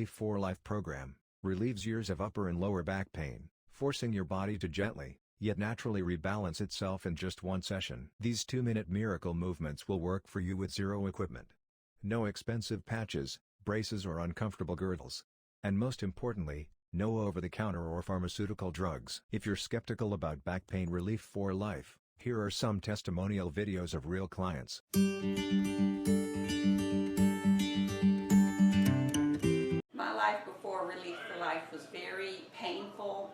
Relief for Life program relieves years of upper and lower back pain, forcing your body to gently, yet naturally rebalance itself in just one session. These 2-minute miracle movements will work for you with zero equipment. No expensive patches, braces or uncomfortable girdles. And most importantly, no over-the-counter or pharmaceutical drugs. If you're skeptical about back pain relief for life, here are some testimonial videos of real clients. My life before Relief for Life was very painful.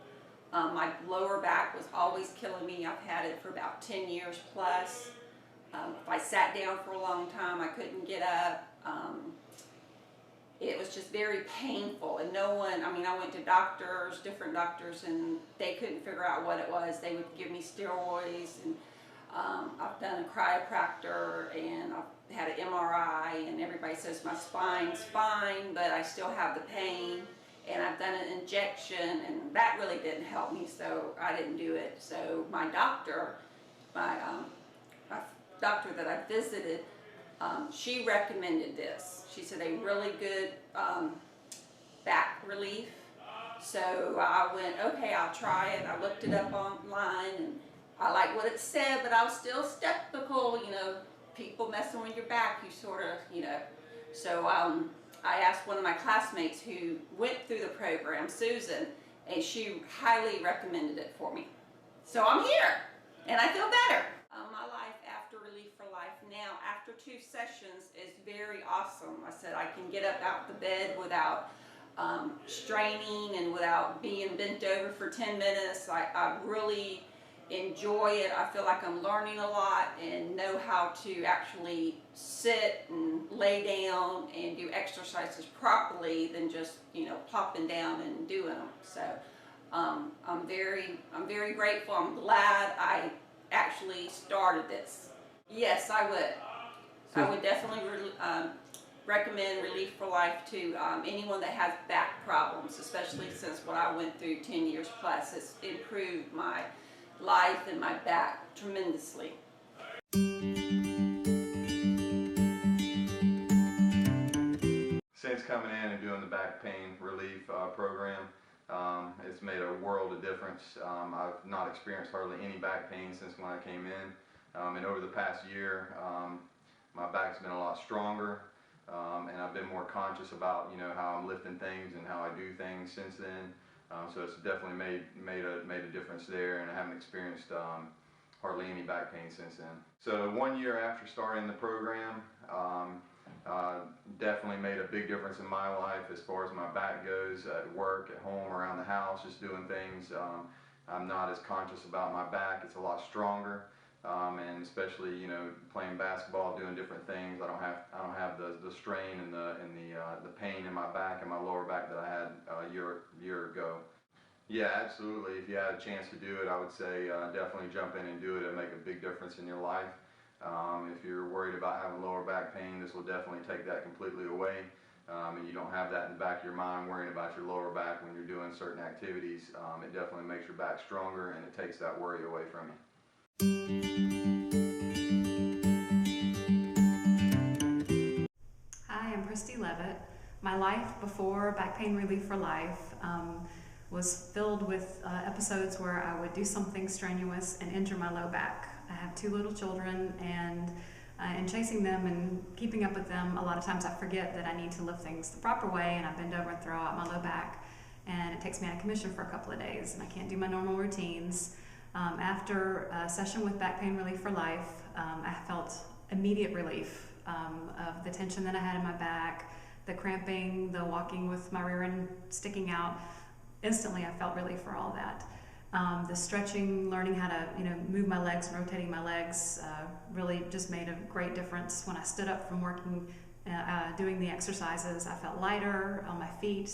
My lower back was always killing me. I've had it for about 10 years plus. If I sat down for a long time, I couldn't get up. It was just very painful, and no one, I went to doctors, different doctors, and they couldn't figure out what it was. They would give me steroids, and I've done a chiropractor, and I've had an MRI, and everybody says my spine's fine, but I still have the pain, and I've done an injection, and that really didn't help me, so I didn't do it. So my doctor, my doctor that I visited, she recommended this. She said a really good back relief. So I went, okay, I'll try it. I looked it up online, and I liked what it said, but I was still skeptical. People messing with your back, you sort of, So I asked one of my classmates who went through the program, Susan, and she highly recommended it for me. So I'm here, and I feel better. My life after Relief for Life now, after 2 sessions, is very awesome. I said I can get up out the bed without straining and without being bent over for 10 minutes. I really enjoy it. I feel like I'm learning a lot and know how to actually sit and lay down and do exercises properly than just plopping down and doing them. So I'm very grateful. I'm glad I actually started this. Yes, I would. I would definitely recommend Relief for Life to anyone that has back problems, especially since what I went through 10 years plus. It's improved my life and my back tremendously. Since coming in and doing the back pain relief program, it's made a world of difference. I've not experienced hardly any back pain since when I came in, and over the past year my back's been a lot stronger, and I've been more conscious about how I'm lifting things and how I do things since then. So it's definitely made a difference there, and I haven't experienced hardly any back pain since then. So 1 year after starting the program, definitely made a big difference in my life as far as my back goes, at work, at home, around the house, just doing things. I'm not as conscious about my back. It's a lot stronger, and especially playing basketball, doing different things. I don't have the strain and the pain in my back and my lower back that I had a year ago. Yeah, absolutely. If you had a chance to do it, I would say definitely jump in and do it. It'll make a big difference in your life. If you're worried about having lower back pain, this will definitely take that completely away. And you don't have that in the back of your mind worrying about your lower back when you're doing certain activities. It definitely makes your back stronger, and it takes that worry away from you. Hi, I'm Christy Levitt. My life before Back Pain Relief for Life was filled with episodes where I would do something strenuous and injure my low back. I have 2 little children, and in chasing them and keeping up with them, a lot of times I forget that I need to lift things the proper way, and I bend over and throw out my low back, and it takes me out of commission for a couple of days, and I can't do my normal routines. After a session with Back Pain Relief for Life, I felt immediate relief of the tension that I had in my back, the cramping, the walking with my rear end sticking out. Instantly I felt relief for all that. The stretching, learning how to move my legs, rotating my legs, really just made a great difference. When I stood up from working, doing the exercises, I felt lighter on my feet,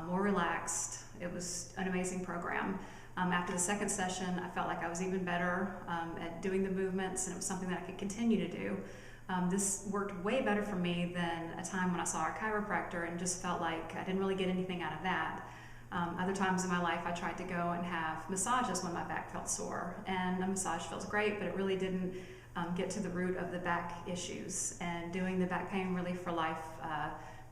more relaxed. It was an amazing program. After the second session, I felt like I was even better at doing the movements, and it was something that I could continue to do. This worked way better for me than a time when I saw a chiropractor and just felt like I didn't really get anything out of that. Other times in my life I tried to go and have massages when my back felt sore, and a massage feels great, but it really didn't get to the root of the back issues. And doing the Back Pain Relief for Life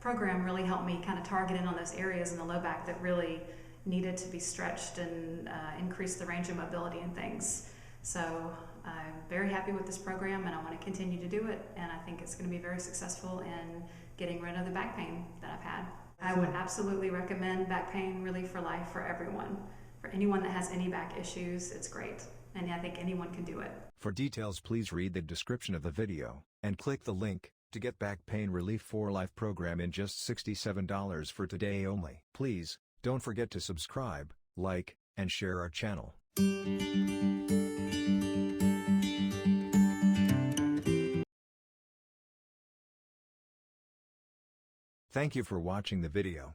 program really helped me kind of target in on those areas in the low back that really needed to be stretched and increase the range of mobility and things. So I'm very happy with this program, and I want to continue to do it, and I think it's going to be very successful in getting rid of the back pain that I've had. I would absolutely recommend Back Pain Relief for Life for everyone. For anyone that has any back issues, it's great, and I think anyone can do it. For details, please read the description of the video and click the link to get Back Pain Relief for Life program in just $67 for today only. Please don't forget to subscribe, like, and share our channel. Thank you for watching the video.